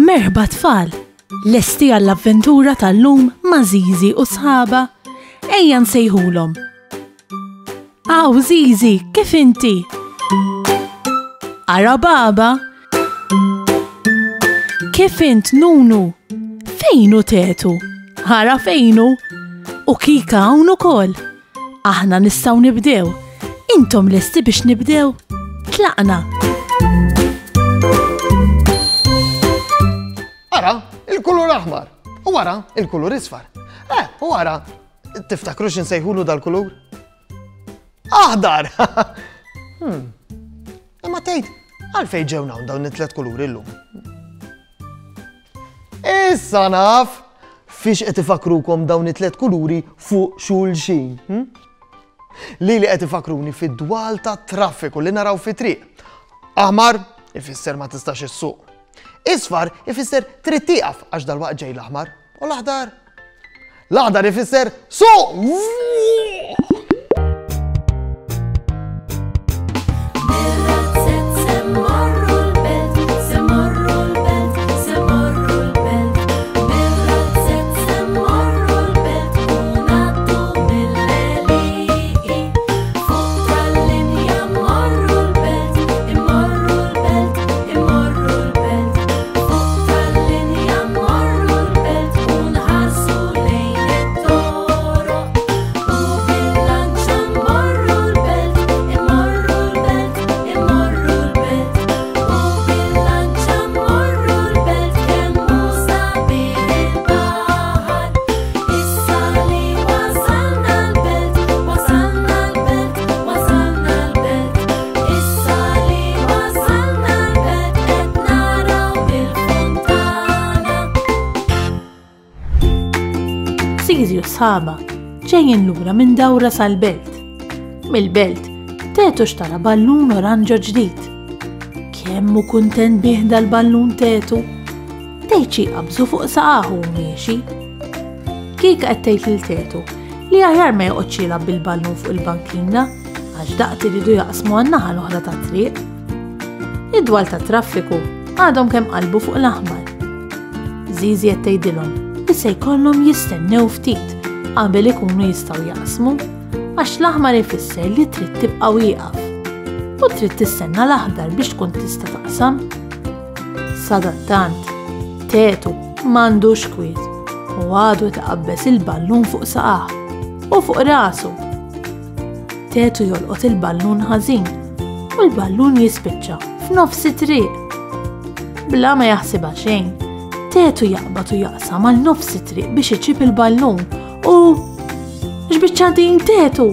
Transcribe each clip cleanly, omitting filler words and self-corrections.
Merħba tfal, lesti għall-avventura tal-lum ma' Zizi u sħaba. Ejja nsejħulhom. Aw Zizi, kif inti? Ara baba? Kif int Nunu? Fejnu Tetu? Ara fejnu? U Kika hawn ukoll. Aħna nistgħu nibdew. Intom lesti biex nibdew? Tlaqna. Ara, il-kulur aħmar. U wara, il-kulur isfar. U wara, tiftakrux nsejħulu dal-kulur? Aħdar! Imma tgħid, għalfejn ġewna dawn it-tliet kuluri llum. Issa naf fiex qed ifakrukom dawn it-tliet kuluri fuq xulxin. Lili qed ifakruni fid-dwal tat-traffiku li naraw fit-triq. Aħmar ifisser ma tistax issuq. Isfar ifisser trid tieqaf għax dal-waqt ġej l-aħmar. U l-aħdar? L-aħdar ifisser suq! Zizi u sħaba ġejjin lura minn dawra sal-belt. Mill-belt, Tetu xtara ballun oranġo ġdid. Kemmu kuntent bih dal-ballun Tetu. Tgħid qabżu fuq saqaħu miexi. Kika qed tgħid lil Tetu li aħjar ma joqgħodx jilgħab bil-ballun fuq il-bankina għax daqt iridu jaqsmu għan-naħa l-oħra tat-triq. Id-dwal tat-traffiku għadhom kemm qalbu fuq l-aħmar. Zizi qed tgħidilhom li se jkollhom jistennew ftit qabel ikunu jistgħu jaqsmu għax l-aħmar ifisser li trid tibqa' wieqaf u trid tistenna l-aħdar biex tkun tista' taqsam. Sadattant, Tetu m'għandux kwiet u għadu taqabbes il-ballun fuq saqah u fuq rasu. Tetu jolqot il-ballun ħażin u l-ballun jispiċċa f'nofs it-triq. Bla ma jaħsibha xejn, Tetu jaqbad u jaqsam għal nofs it-triq biex iġib il-ballun u x'biċċa din Tetu?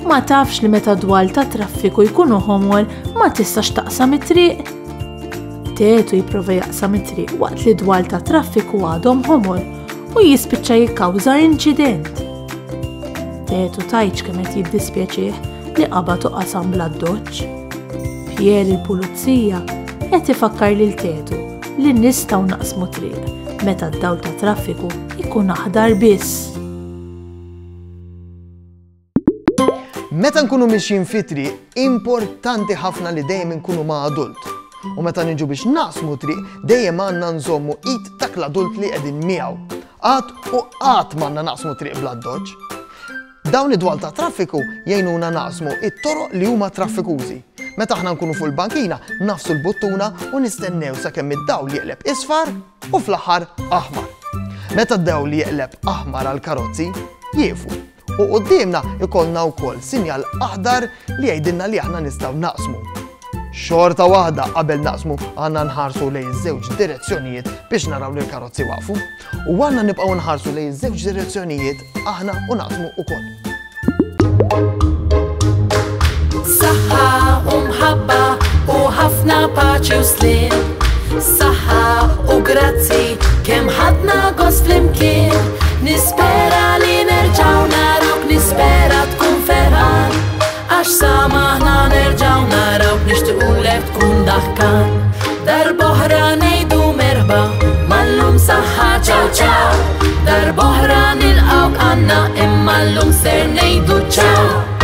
Ma tafx li meta dwal ta' traffiku jkunu ħomor ma tistax taqsam it-triq. Tetu jipprova jaqsam it-triq waqt li dwal ta' traffiku għadhom ħomor u jispiċċa jikkawża inċident. Tetu tgħidx kemm qed jiddispjaċih li qabad u qasam bla doċċ. Pier il-pulizija qed ifakkar lil Tetu li nistgħu naqsmu triq meta d-dawl ta' traffiku jkun aħdar biss. Meta nkunu mixjin fit-triq, importanti ħafna li dejjem inkunu ma' adult. U meta niġu biex naqsmu triq, dejjem għandna nżommu id dak l-adult li qegħdin miegħu. Qatt u qatt m'għandna naqsmu triq bla doċċ. Dawn id-dwal ta' traffiku jgħinuna naqsmu it-toroq li huma traffikużi. Meta aħna nkunu fuq il-bankina, nafsu l-buttuna u nistennew sakemm id-dawl jeqleb isfar u fl-aħħar aħmar. Meta d-dawl jeqleb aħmar għall-karozzi, jiefu. U qudiemna ikollna wkoll sinjal aħdar li jgħidilna li aħna nistgħu naqsmu. Xorta waħda qabel naqsmu għandna nħarsu lejn iż-żewġ direzzjonijiet biex naraw li l-karozzi waqfu u għandna nibqgħu nħarsu lejn iż-żewġ direzzjonijiet aħna u naqsmu wkoll. Saħħa u mħabba u ħafna paċi u slim. Saħħa u grazzi kemm ħadna gost flimkien. Nispera li nerġgħu narawk, nispera tkun ferħan għax samaħna nerġgħu narawk nixtiequlek tkun daħkan. Darb'oħra ngħidu merħba mal-lum saħħa ċaw ċaw. Darb'oħra nilqgħuk għandna imma llum ser ngħidu ċaw.